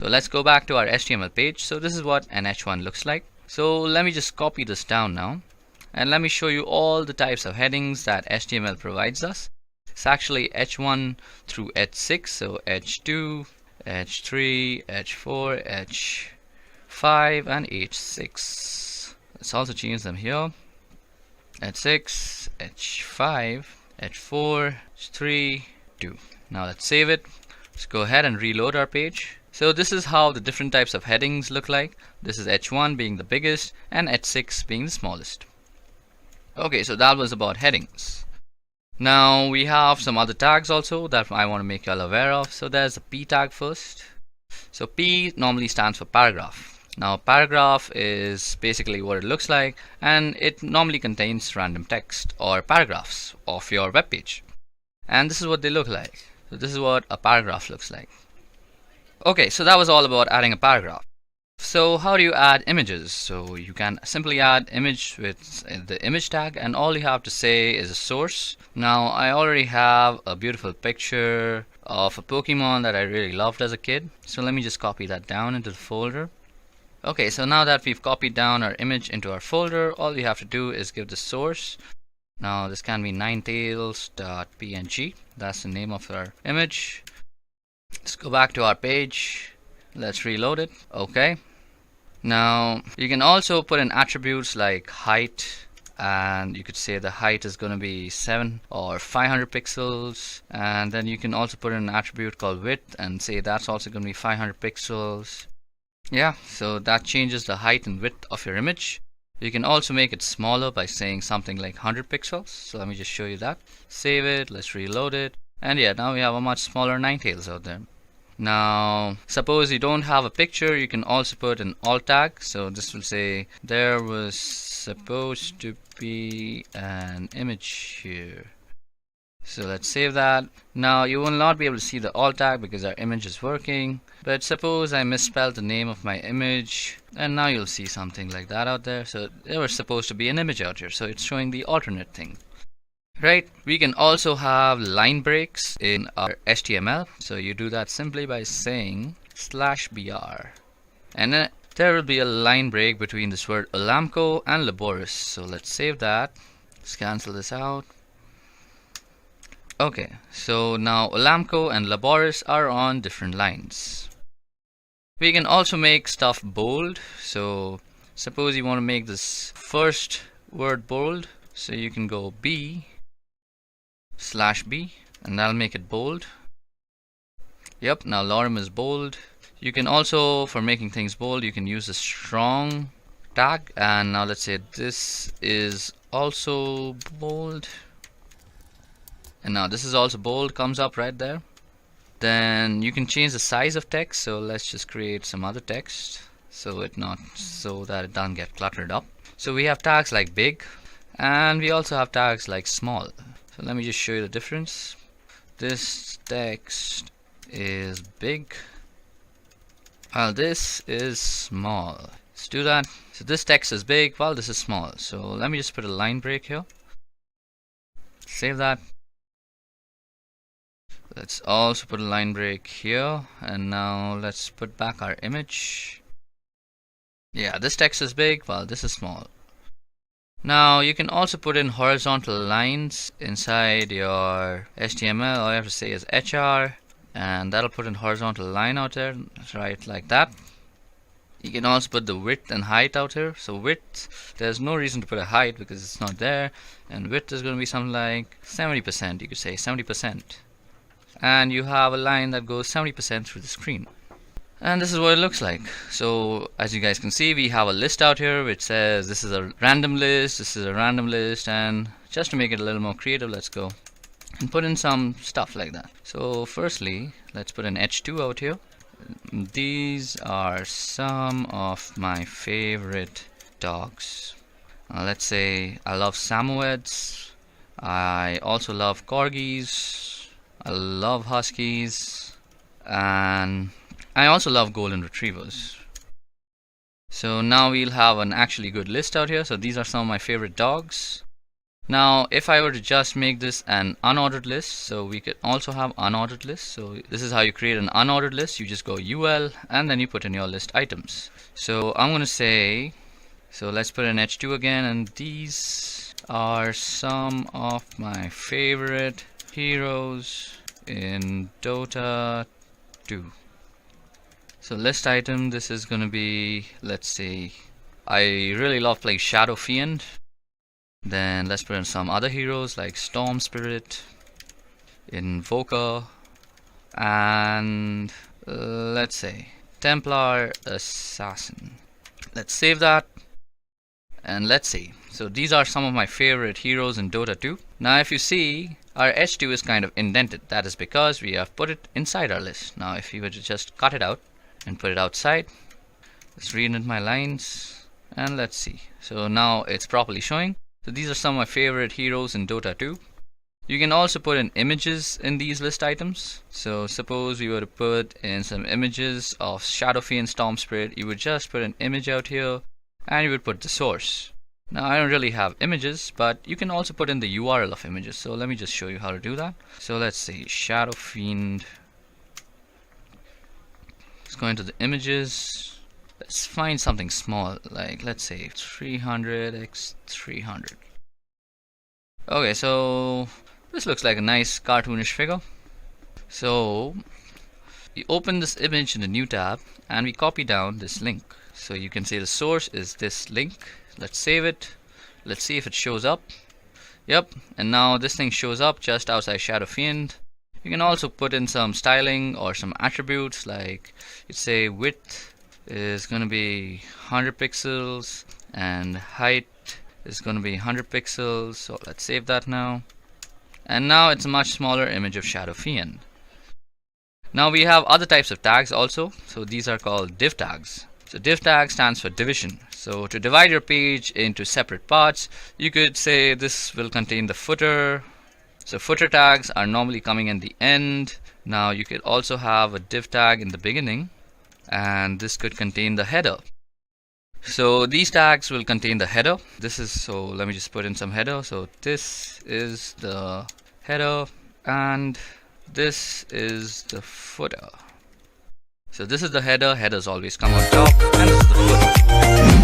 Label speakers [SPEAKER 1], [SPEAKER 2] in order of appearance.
[SPEAKER 1] So let's go back to our HTML page. So this is what an H1 looks like. So let me just copy this down now. And let me show you all the types of headings that HTML provides us. It's actually H1 through H6, so H2, H3, H4, H5, and H6. Let's also change them here. H6, H5, H4, H3, 2. Now let's save it. Let's go ahead and reload our page. So this is how the different types of headings look like. This is H1 being the biggest and H6 being the smallest. Okay, so that was about headings. Now we have some other tags also that I want to make you all aware of. So there's a P tag first. So P normally stands for paragraph. Now paragraph is basically what it looks like, and it normally contains random text or paragraphs of your web page. And this is what they look like. So this is what a paragraph looks like. Okay, so that was all about adding a paragraph. So how do you add images? So you can simply add image with the image tag, and all you have to say is a source. Now I already have a beautiful picture of a Pokemon that I really loved as a kid. So let me just copy that down into the folder. Okay, so now that we've copied down our image into our folder, all you have to do is give the source. Now this can be ninetails.png. That's the name of our image. Let's go back to our page. Let's reload it. Okay. Now you can also put in attributes like height, and you could say the height is going to be 7 or 500 pixels, and then you can also put in an attribute called width and say that's also going to be 500 pixels. Yeah, so that changes the height and width of your image. You can also make it smaller by saying something like 100 pixels. So let me just show you that. Save it, let's reload it, and yeah, now we have a much smaller Ninetales out there. Now suppose you don't have a picture, you can also put an alt tag. So this will say there was supposed to be an image here. So let's save that. Now you will not be able to see the alt tag because our image is working, but suppose I misspelled the name of my image, and now you'll see something like that out there. So there was supposed to be an image out here, so it's showing the alternate thing. Right, we can also have line breaks in our HTML. So you do that simply by saying /br, and then there will be a line break between this word Alamco and Laboris. So let's save that. Let's cancel this out. Okay, so now Alamco and Laboris are on different lines. We can also make stuff bold. So suppose you want to make this first word bold, so you can go B/B, and that'll make it bold. Yep, now lorem is bold. You can also, for making things bold, you can use a strong tag, and now let's say this is also bold, and now this is also bold, comes up right there. Then you can change the size of text. So let's just create some other text so that it doesn't get cluttered up. So we have tags like big, and we also have tags like small. So let me just show you the difference. This text is big, while this is small. Let's do that. So this text is big while this is small. So let me just put a line break here. Save that. Let's also put a line break here, and now let's put back our image. Yeah, this text is big while this is small. Now you can also put in horizontal lines inside your HTML. All you have to say is HR, and that'll put in horizontal line out there, right like that. You can also put the width and height out here. So width, there's no reason to put a height because it's not there, and width is going to be something like 70%. You could say 70%, and you have a line that goes 70% through the screen. And this is what it looks like. So as you guys can see, we have a list out here which says this is a random list, this is a random list, and just to make it a little more creative, let's go and put in some stuff like that. So firstly, let's put an H2 out here. These are some of my favorite dogs. Let's say I love Samoyeds, I also love Corgis, I love Huskies, and I also love Golden Retrievers. So now we'll have an actually good list out here. So these are some of my favorite dogs. Now if I were to just make this an unordered list, so we could also have unordered lists. So this is how you create an unordered list. You just go UL and then you put in your list items. So I'm gonna say, so let's put in H2 again, and these are some of my favorite heroes in Dota 2. So list item, this is gonna be, let's see, I really love playing Shadow Fiend. Then let's put in some other heroes like Storm Spirit, Invoker, and let's say Templar Assassin. Let's save that and let's see. So these are some of my favorite heroes in Dota 2. Now if you see, our H2 is kind of indented. That is because we have put it inside our list. Now if you were to just cut it out and put it outside, let's reindent my lines and let's see. So now it's properly showing. So these are some of my favorite heroes in Dota 2. You can also put in images in these list items. So suppose we were to put in some images of Shadow Fiend, Storm Spirit, you would just put an image out here and you would put the source. Now I don't really have images, but you can also put in the URL of images. So let me just show you how to do that. So let's say Shadow Fiend. Let's go into the images. Let's find something small, like let's say 300 x 300. Okay, so this looks like a nice cartoonish figure. So we open this image in a new tab and we copy down this link. So you can see the source is this link. Let's save it. Let's see if it shows up. Yep, and now this thing shows up just outside Shadow Fiend. You can also put in some styling or some attributes, like you'd say width is going to be 100 pixels and height is going to be 100 pixels. So let's save that now. And now it's a much smaller image of Shadow Fiend. Now we have other types of tags also. So these are called div tags. So div tag stands for division. So to divide your page into separate parts, you could say this will contain the footer. So footer tags are normally coming in the end. Now you could also have a div tag in the beginning, and this could contain the header. So these tags will contain the header. This is, so let me just put in some header. So this is the header and this is the footer. So this is the header. Headers always come on top, and this is the footer.